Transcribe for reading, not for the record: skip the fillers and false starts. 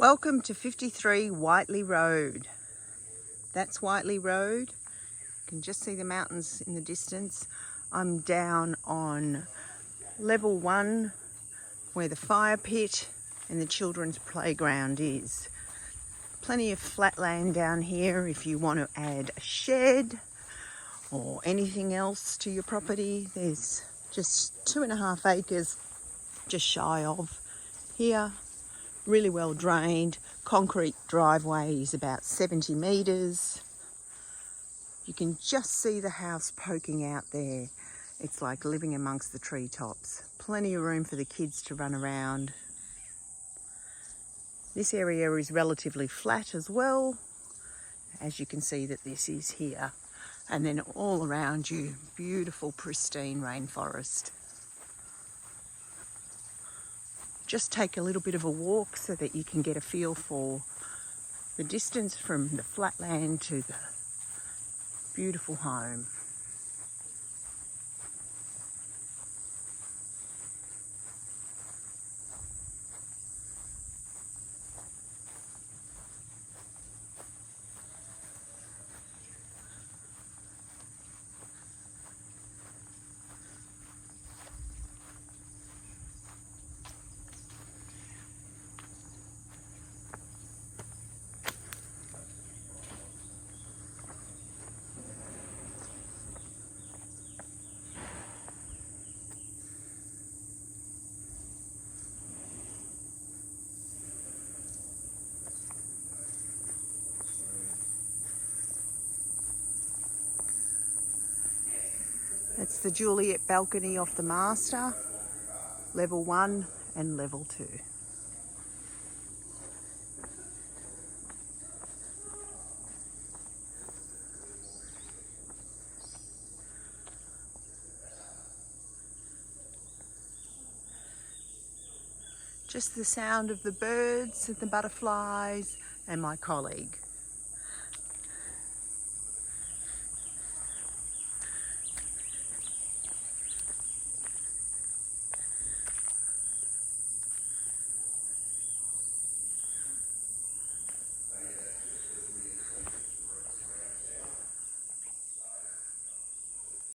Welcome to 53 Whiteley Road. That's Whiteley Road. You can just see the mountains in the distance. I'm down on level 1 where the fire pit and the children's playground is. Plenty of flat land down here if you want to add a shed or anything else to your property. There's just 2.5 acres just shy of here. Really well drained. Concrete driveway is about 70 metres. You can just see the house poking out there. It's like living amongst the treetops. Plenty of room for the kids to run around. This area is relatively flat as well, as you can see that this is here. And then all around you, beautiful pristine rainforest. Just take a little bit of a walk so that you can get a feel for the distance from the flatland to the beautiful home. That's the Juliet balcony off the master, level 1 and level 2. Just the sound of the birds and the butterflies and my colleague.